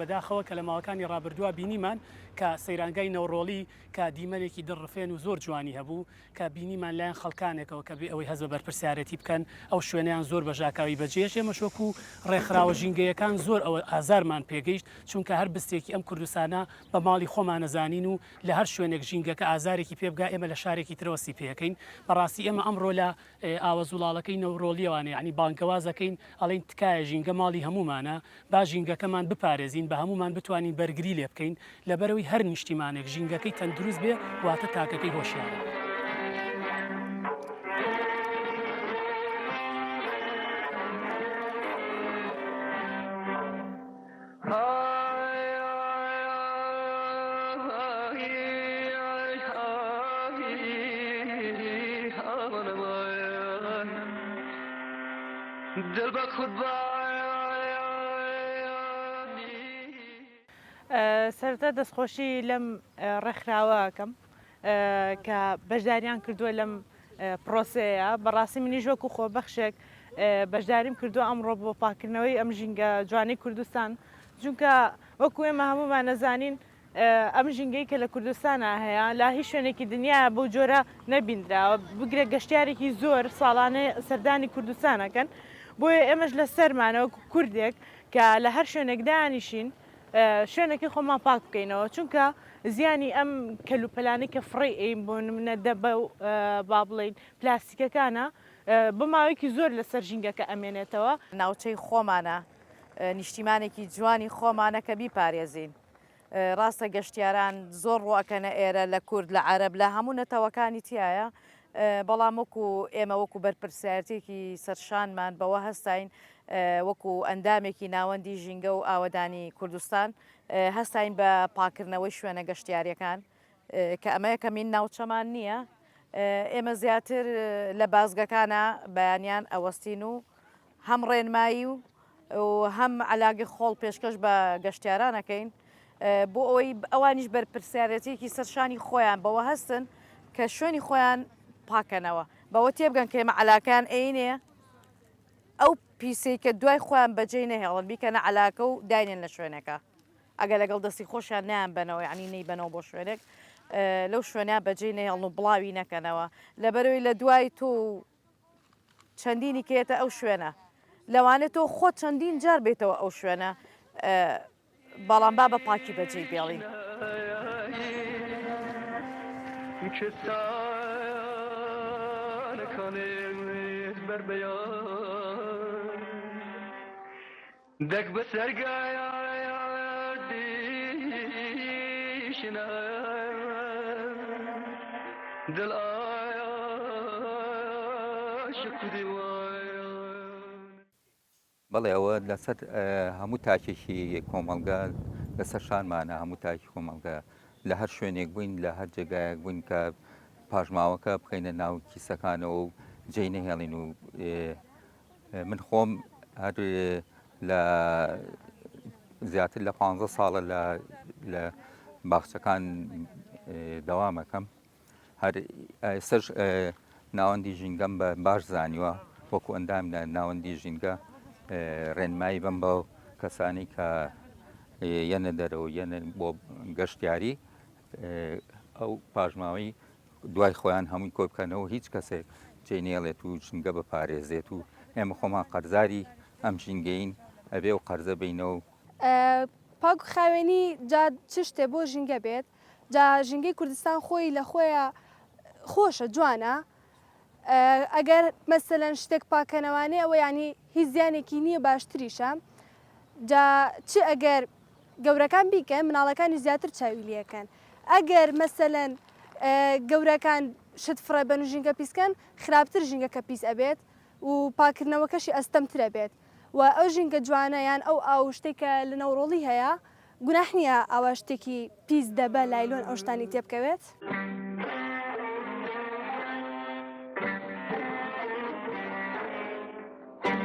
بەداخەوە کە لە ماوەکانی ڕابردووە بینیمان کە سەیرانگای نەوڕۆڵی کە دیمەنێکی دڕفێن و زۆر جوانی هەبوو کە بینیمان لایەن خەڵکانێکەوە کە بێ ئەوەی هەز بە بەرپرسیارەتی بکەن ئەو شوێنیان زۆر بەژاکاوی بەجێش ئێمەشۆکو ڕێکخراوە ژینگەیەکان زۆر ئەوە ئازارمان پێگەیشت چونکە هەر بستێکی ئەم کوردستانە بە ماڵی خۆمان نەزانین و لە هەر شوێنێک ژینگەکە ئازارێکی پێبگا ئێمە لە شارێکی ترەوەسی پێەکەین بەڕاستی ئێمە ئەمڕۆ لە ئاوەزوڵاڵەکەی نەوڕۆڵیەوانێ ینی بانکەوازەکەین ئەڵین تکایە ژینگە ماڵی هەمومانە با ژینگەکەمان بپارێزین بە هەمومان بتوانین بەرگری لێ بکەین لەبەرەوەی هەر نیشتیمانێک ژینگەکەی تەندروست بێ واتە تاکەکەی هۆشیارە. سەرەتا دەستخۆشی لەم ڕێکخراوەکەم کە بەشداریان کردووە لەم پرۆسەیە بەڕاستی منیش وەکو خۆبەخشێک بەشداریم کردووە ئەمڕۆ بۆ پاکردنەوەی ئەم ژینگە جوانەی کوردستان چونکە وەکو ئێمە هەمومان نەزانین ئەم ژینگەی کە لە کوردستانە هەیە لا هیچ شوێنێکی دنیا بۆ جۆرە نەبیندراوە بگرێ گەشتیارێکی زۆر ساڵانە سەردانی کوردستانەکەن بۆیە ئێمەش لە سەرمانەوە کوردێک کە لە هەر شوێنێک دانیشین شوێنێکی خۆمان پاک بکەینەوە چونکە زیانی ئەم کەلوپەلانی کە فڕی ئەین بۆ نمونە دەبە و با بڵین پلاستیکەکانە بماوەیەکی زۆر لەسەر ژینگەکە ئەمێنێتەوە ناوچەی خۆمانە نیشتیمانێکی جوانی خۆمانە کە بیپارێزین ڕاستە گەشتیاران زۆر ڕواکەنە ئێرە لە کورد لە عەرەب لە هەموو نەتەوەکانی تایە بەڵام وەکو ئێمە وەکو بەرپرسیارەتێکی سەرشانمان بەوە هەستین وەکو ئەندامێکی ناوەندی ژینگە و ئاوەدانی کوردستان هەستین بە پاکردنەوەی شوێنە گەشتیاریەکان کە ئەمە یەکەمین ناوچەمان نییە ئێمە زیاتر لە بازگەکانە بەیانیان ئەوەستین و هەم ڕێنمایی و هەم علاگی خۆڵ پێشکەش بە گەشتیارانەکەین بۆ ئەوەی ئەوانیش بەرپرسیارەتێکی سەرشانی خۆیان بەوە هەستن کە شوێنی خۆیان پاکەنەوە بەوە تێبگەن کە ئێمە علاکیان عینێ ئەو پیسەی کە دوای خۆیان بەجێ نەهێڵن بیکەنە علاکە و داینێن لە شوێنەکە ئەگەر لەگەڵ دەستی خۆشیان نیان بنەوە یعنی نەی بنەوە بۆ شوێنێک لەو شوێنیان بەجێ نەهێڵن و بڵاوی نەکەنەوە لەبەرەوەی لە دوای تۆ چەندینی کێتە ئەو شوێنە لەوانێت تۆ خۆت چەندین جار بێتەوە ئەو شوێنە بەڵام با بە پاکی بەجێ بێڵین. دەک بە سەرگایشنە دڵ عاشق بەڵێ ئەوە لەسەر هەموو تاکێکی کۆمەڵگە لەسەر شانمانە هەموو تاکی کۆمەڵگە لە هەر شوێنێک بووین لە هەر جێگایەک بووین کە پاژماوەکە بخەینە ناو کیسەکانەوە و جێی نەهێڵین و من خۆم هەر لە زیاتر لە 15 ساڵە لە باخچەکان دەوامەکەم هەر سەر ناوەندی ژینگەم بە باش زانیوە وەکو ئەندام لە ناوەندی ژینگە ڕێنمایی بم بە کەسانی کە یەنە دەرەوە یەنە بۆ گەشتیاری ئەو پاژماوەی دوای خۆیان هەمووی کۆ بکەنەوە هیچ کەسێک جێنێڵێت و ژینگە بەپارێزێت و ئێمە خۆمان قەرزاری ئەم ژینگەین ئەبێ و قەرزە بینەوە پاک و خاوێنی جا چ شتێ بۆ ژینگە بێت جا ژینگەی کوردستان خۆی لە خۆیان خۆشە جوانە ئەگەر مەسەلەن شتێک پاکەنەوانێ ئەوە ینی هیچ زیانێکی نییە باشتریشە جا چ ئەگەر گەورەکان بیکەن مناڵەکانی زیاتر چاویلیەکەن ئەگەر مەسەلەن گەورەکان شت فڕە بەن و ژینگە پیسکەن خراپتر ژینگەکە پیس ئەبێت و پاکردنەوەکەشی ئەستەمترە بێت و ئەو ژینگە جوانەیان ئەو شتێکە لە نەوڕۆڵی هەیە گوناح نییە ئەوە شتێکی پیس دەبە لایلۆن ئەو شتانی تێبکەوێت.